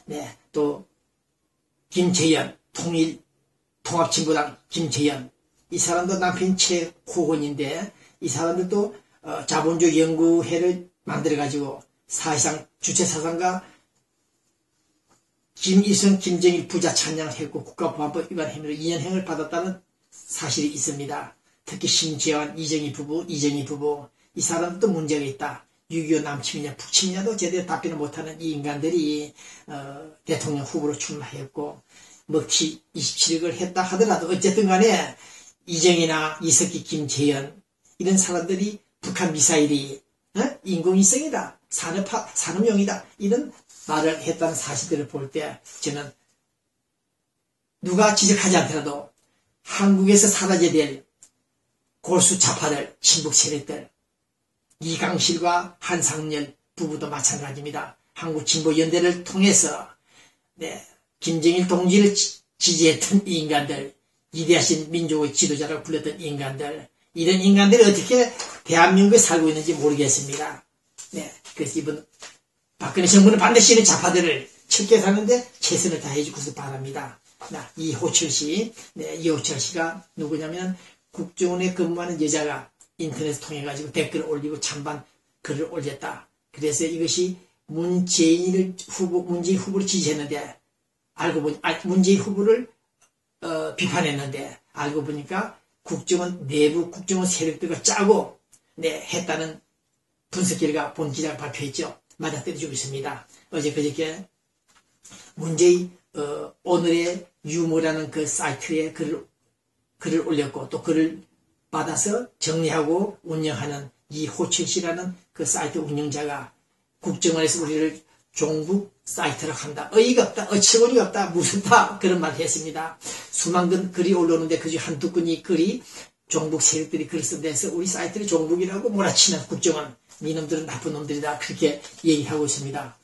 네, 또 김재현 통합진보당 김재현, 이 사람도 남편 최고원인데 이 사람들도 자본주의 연구회를 만들어가지고 사실상 주체사상과 김일성, 김정일 부자 찬양을 했고 국가보안법 위반 혐의로 2년형을 받았다는 사실이 있습니다. 특히 심재환, 이정희 부부, 이 사람도 문제가 있다. 6.25 남침이냐 북침이냐도 제대로 답변을 못하는 이 인간들이 대통령 후보로 출마했고 먹튀 27억을 했다 하더라도 어쨌든 간에 이정희나 이석기, 김재현 이런 사람들이 북한 미사일이 인공위성이다, 산업용이다 이런 말을 했다는 사실들을 볼 때 저는 누가 지적하지 않더라도 한국에서 사라져야 될 골수 좌파들, 친북 세력들, 이강실과 한상열 부부도 마찬가지입니다. 한국진보연대를 통해서 김정일 동지를 지지했던 이 인간들, 위대하신 민족의 지도자라고 불렸던 인간들, 이런 인간들이 어떻게 대한민국에 살고 있는지 모르겠습니다. 그래서 이번 박근혜 정부는 반드시 이런 좌파들을 척결하는데 최선을 다해 주고서 바랍니다. 이호철 씨가 누구냐면 국정원에 근무하는 여자가 인터넷 통해가지고 댓글을 올리고 찬반 글을 올렸다. 그래서 이것이 문재인 후보를 지지했는데 알고 보니 문재인 후보를 비판했는데 알고 보니까 국정원 내부 국정원 세력들과 짜고 했다는 분석 결과 본 기자가 발표했죠. 맞아떨어지고 있습니다. 어제 그저께 문재인 오늘의 유머라는 그 사이트에 글을 올렸고 또 글을 받아서 정리하고 운영하는 이호철 씨라는 그 사이트 운영자가 국정원에서 우리를 종북 사이트라고 한다. 어이가 없다. 어처구니가 없다. 무섭다. 그런 말을 했습니다. 수많은 글이 올라오는데 그중 한두 건이 글이 종북 세력들이 글을 쓴 데서 우리 사이트를 종북이라고 몰아치는 국정원. 이놈들은 나쁜 놈들이다. 그렇게 얘기하고 있습니다.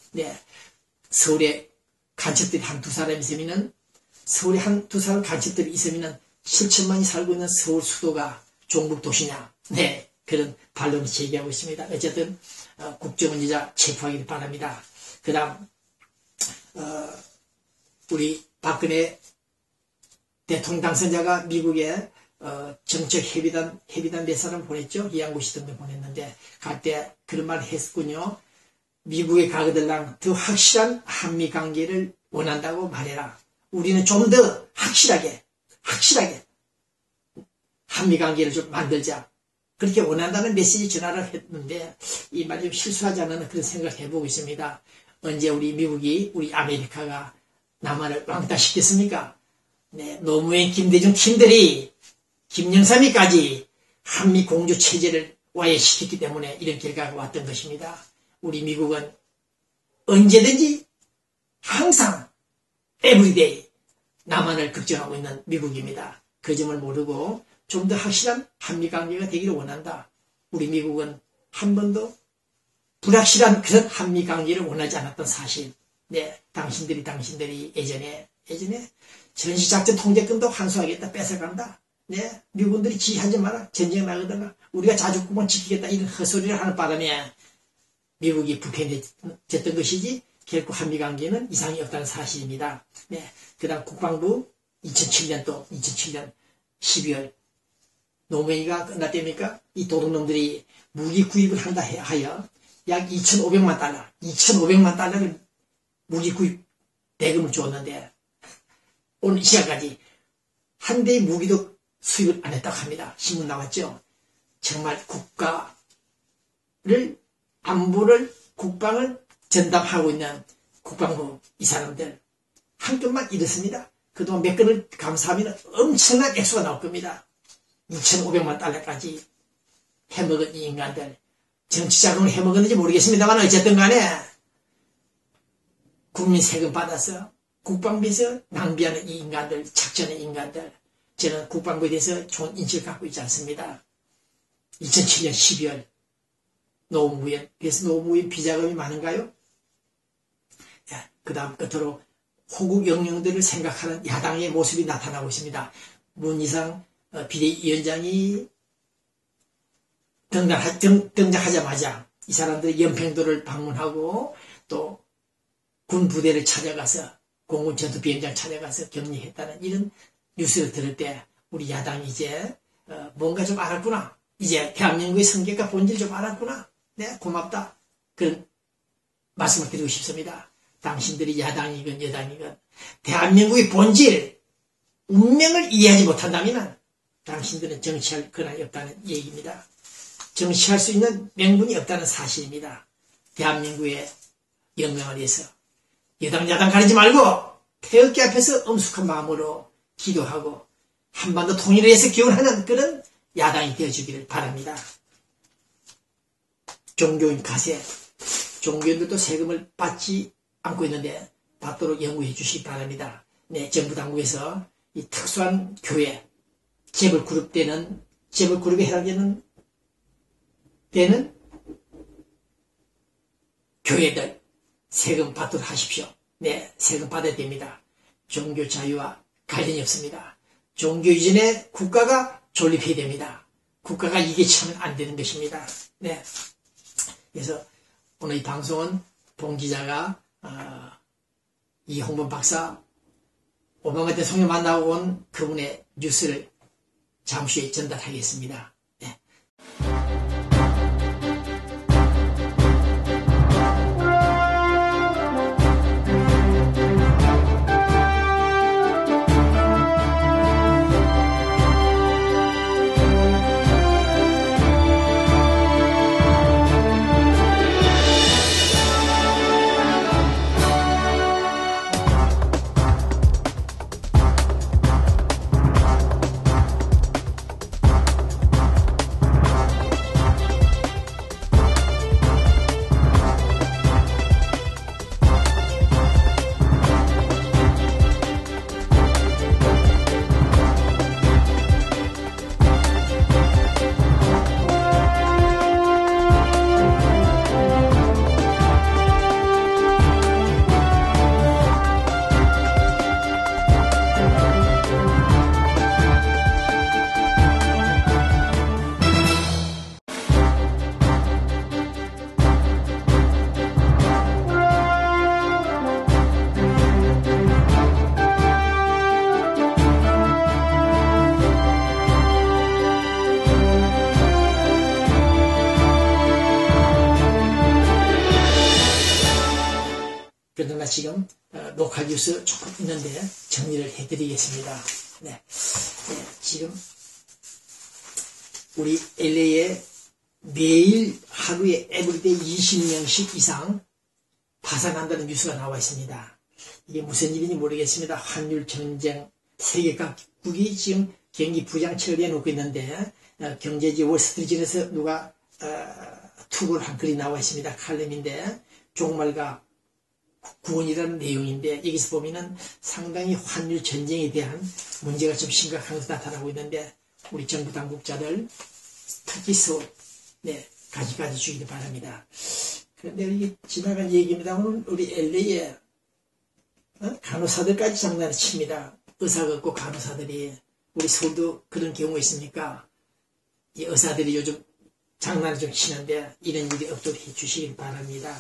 서울에 간첩들이 한두 사람 있으면은 서울에 한두 사람 간첩들이 있으면은 7천만이 살고 있는 서울 수도가 종북 도시냐. 그런 반론을 제기하고 있습니다. 어쨌든 국정원 여자 체포하기를 바랍니다. 그 다음 우리 박근혜 대통령 당선자가 미국에 정책 협의단 몇 사람 보냈죠. 이양구시 등등 보냈는데 갈 때 그런 말을 했군요. 미국에 가거들랑 더 확실한 한미 관계를 원한다고 말해라. 우리는 좀 더 확실하게 한미 관계를 좀 만들자. 그렇게 원한다는 메시지 전화를 했는데 이 말이 좀 실수하지 않는 그런 생각을 해보고 있습니다. 언제 우리 아메리카가 남한을 왕따시켰습니까? 노무현, 김대중 팀들이 김영삼이까지 한미 공조 체제를 와해시켰기 때문에 이런 결과가 왔던 것입니다. 우리 미국은 언제든지 항상 에브리데이 남한을 걱정하고 있는 미국입니다. 그 점을 모르고 좀 더 확실한 한미관계가 되기를 원한다. 우리 미국은 한 번도 불확실한 그런 한미관계를 원하지 않았던 사실. 당신들이 예전에 전시작전 통제권도 환수하겠다, 뺏어간다. 미군들이 지휘하지 마라, 전쟁 나가다가 우리가 자주국만 지키겠다 이런 헛소리를 하는 바람에 미국이 불편해졌던 것이지 결코 한미관계는 이상이 없다는 사실입니다. 그 다음 국방부 2007년 12월 노무현이가 끝났답니까? 이 도둑놈들이 무기 구입을 한다 하여 약 2,500만 달러를 무기 구입 대금을 줬는데 오늘 이 시간까지 한 대의 무기도 수입을 안 했다고 합니다. 신문 나왔죠? 정말 국방을 전담하고 있는 국방부 이 사람들 한쪽만 이렇습니다. 그동안 몇 건을 감사하면 엄청난 액수가 나올 겁니다. 2,500만 달러까지 해먹은 이 인간들 정치자금을 해먹었는지 모르겠습니다만 어쨌든 간에 국민 세금 받아서 국방비에서 낭비하는 이 인간들, 작전의 인간들 저는 국방부에 대해서 좋은 인식을 갖고 있지 않습니다. 2007년 12월 노무현, 그래서 노무현 비자금이 많은가요? 그 다음 끝으로 호국 영령들을 생각하는 야당의 모습이 나타나고 있습니다. 문희상 비대위원장이 등장하자마자 이 사람들이 연평도를 방문하고 또 군 부대를 찾아가서 공군 전투 비행장 찾아가서 격리했다는 이런 뉴스를 들을 때 우리 야당이 이제 뭔가 좀 알았구나. 이제 대한민국의 성격과 본질 좀 알았구나. 네, 고맙다. 그런 말씀을 드리고 싶습니다. 당신들이 야당이건 여당이건 대한민국의 본질, 운명을 이해하지 못한다면 당신들은 정치할 권한이 없다는 얘기입니다. 정치할 수 있는 명분이 없다는 사실입니다. 대한민국의 영광을 위해서 여당 야당 가리지 말고 태극기 앞에서 엄숙한 마음으로 기도하고 한반도 통일을 위해서 기원하는 그런 야당이 되어주기를 바랍니다. 종교인 가세, 종교인들도 세금을 받지 않고 있는데 받도록 연구해 주시기 바랍니다. 네, 정부 당국에서 이 특수한 교회, 재벌그룹에 해당되는 교회들 세금 받도록 하십시오. 네, 세금 받아야 됩니다. 종교 자유와 관련이 없습니다. 종교 이전에 국가가 존립해야 됩니다. 국가가 이게 차면 안 되는 것입니다. 네. 그래서 오늘 이 방송은 봉 기자가 이홍범 박사 오바마 대통령 만나고 온 그분의 뉴스를 잠시 후에 전달하겠습니다. 네. 그러나 지금 녹화 뉴스 조금 있는데 정리를 해드리겠습니다. 네. 네, 지금 우리 LA에 매일 하루에 에브리데이 20명씩 이상 파산한다는 뉴스가 나와 있습니다. 이게 무슨 일인지 모르겠습니다. 환율 전쟁, 세계 각국이 지금 경기 부양책을 내놓고 있는데 경제지 월스트리트에서 누가 투고를 한 글이 나와 있습니다. 칼럼인데 종말과 구원이라는 내용인데 여기서 보면은 상당히 환율 전쟁에 대한 문제가 좀 심각한 것으로 나타나고 있는데 우리 정부 당국자들 특히 서울 가지가지 주의를 바랍니다. 그런데 이게 지나간 얘기입니다만 우리 LA에 간호사들까지 장난을 칩니다. 의사가 없고 간호사들이 우리 서울도 그런 경우가 있습니까? 이 의사들이 요즘 장난을 좀 치는데 이런 일이 없도록 해주시길 바랍니다.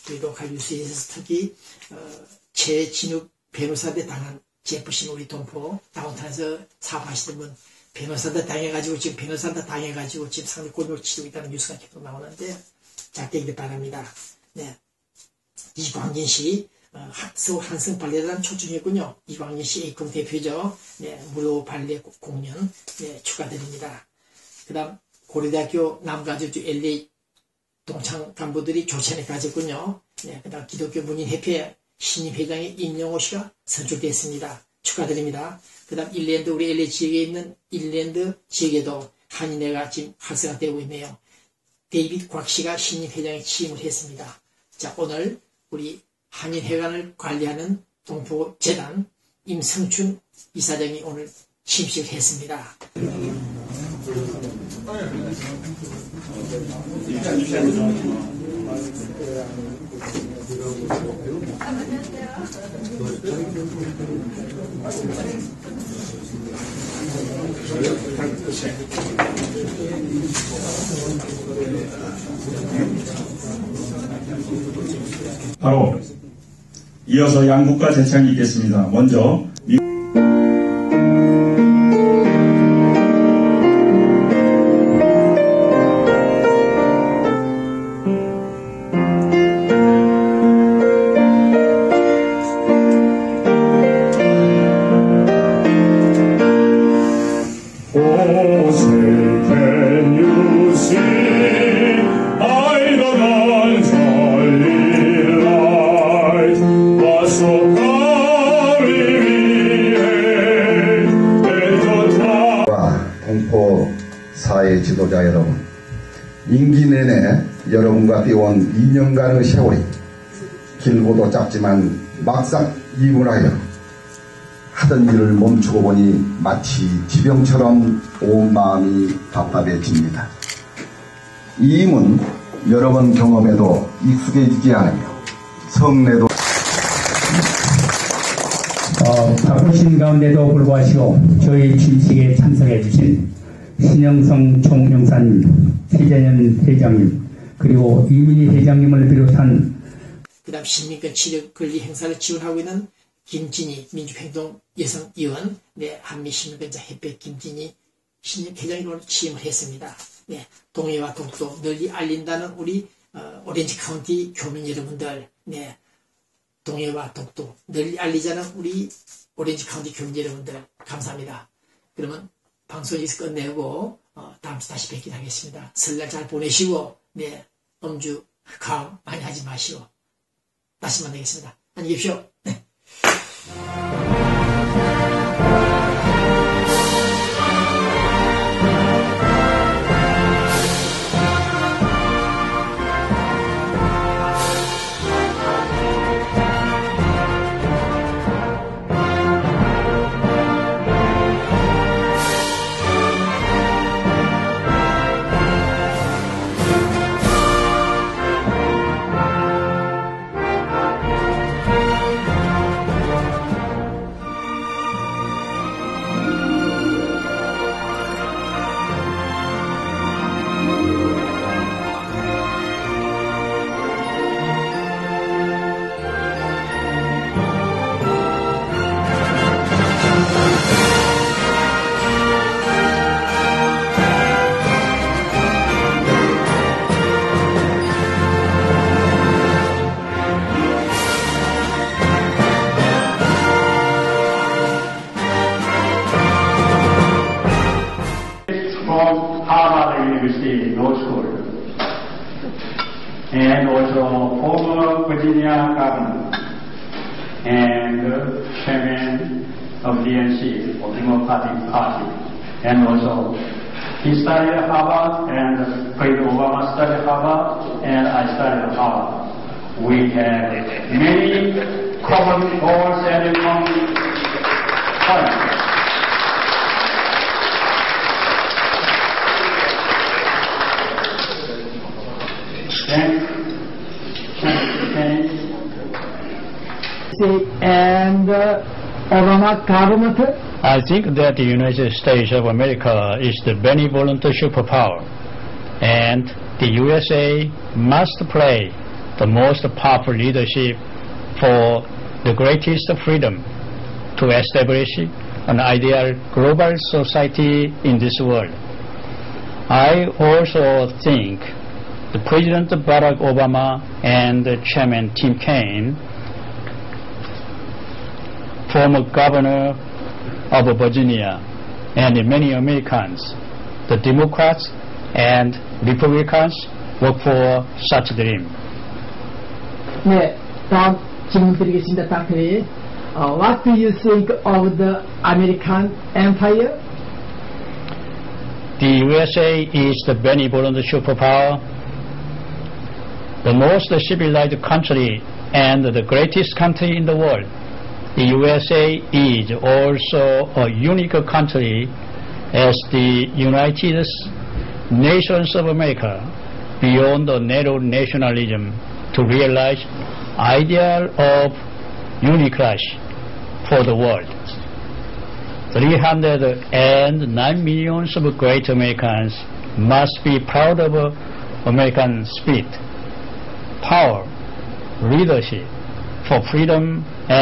그리고 칼뉴스에서 특히 최진욱 변호사한테 당한 제프신 우리 동포 다운타운에서 사업하시던 분 변호사한테 당해가지고 지금 상당히 꼴을 치르고 있다는 뉴스가 계속 나오는데 잘 되기를 바랍니다. 네. 이광진 씨 서울 한성 발레단 초청했군요. 이광진 씨 Akom 대표죠. 네, 무료 발레 공연 축하드립니다. 그다음 고려대학교 남가주주 LA 동창 간부들이 조찬에 가졌군요. 네, 그다음 기독교 문인협회 신임 회장의 임영호 씨가 선출됐습니다. 축하드립니다. 그다음 일랜드 우리 LA 지역에 있는 일랜드 지역에도 한인회가 지금 활성화되고 있네요. 데이빗 곽 씨가 신임 회장에 취임을 했습니다. 자, 오늘 우리 한인회관을 관리하는 동포재단 임성춘 이사장이 오늘 취임식을 했습니다. 바로 이어서 양국가 제창이 있겠습니다. 먼저 사회 지도자 여러분, 임기 내내 여러분과 뛰어온 2년간의 세월이 길고도 짧지만 막상 이분하여 하던 일을 멈추고 보니 마치 지병처럼 온 마음이 답답해집니다. 이 힘은 여러 번 경험해도 익숙해지지 않으며 성내도 바쁘신 가운데도 불구하시고 저희 취임식에 참석해 주신 신영성 총영사님, 최재현 회장님, 그리고 이민희 회장님을 비롯한 그 다음 시민권 치료 권리 행사를 지원하고 있는 김진희 민주행동 여성위원, 한미시민권자 협회 김진희 회장님으로 취임을 했습니다. 동해와 독도 널리 알린다는 우리 오렌지 카운티 교민 여러분들, 동해와 독도 널리 알리자는 우리 오렌지 카운티 교민 여러분들 감사합니다. 그러면 방송 여기서 끝내고 다음 주 다시 뵙기로 하겠습니다. 설날 잘 보내시고 음주 가음 많이 하지 마시고 다시 만나겠습니다. 안녕히 계십시오. From Harvard University Law School, and also former Virginia governor and chairman of DNC, or Democratic Party, and also he studied at Harvard, and President Obama studied at Harvard, and I studied at Harvard. We have many common goals and common points. And Obama government? I think that the United States of America is the benevolent superpower, and the USA must play the most powerful leadership for the greatest freedom to establish an ideal global society in this world. I also think the President Barack Obama and Chairman Tim Kaine, former governor of Virginia, and many Americans, the Democrats and Republicans, work for such dream. 다음 질문 드리겠습니다. 닥터리. What do you think of the American Empire? The USA is the benevolent superpower, the most civilized country and the greatest country in the world. The USA is also a unique country as the United Nations of America beyond the narrow nationalism to realize ideal of uniqueness for the world. 309 millions of great Americans must be proud of American spirit, power, leadership, for freedom and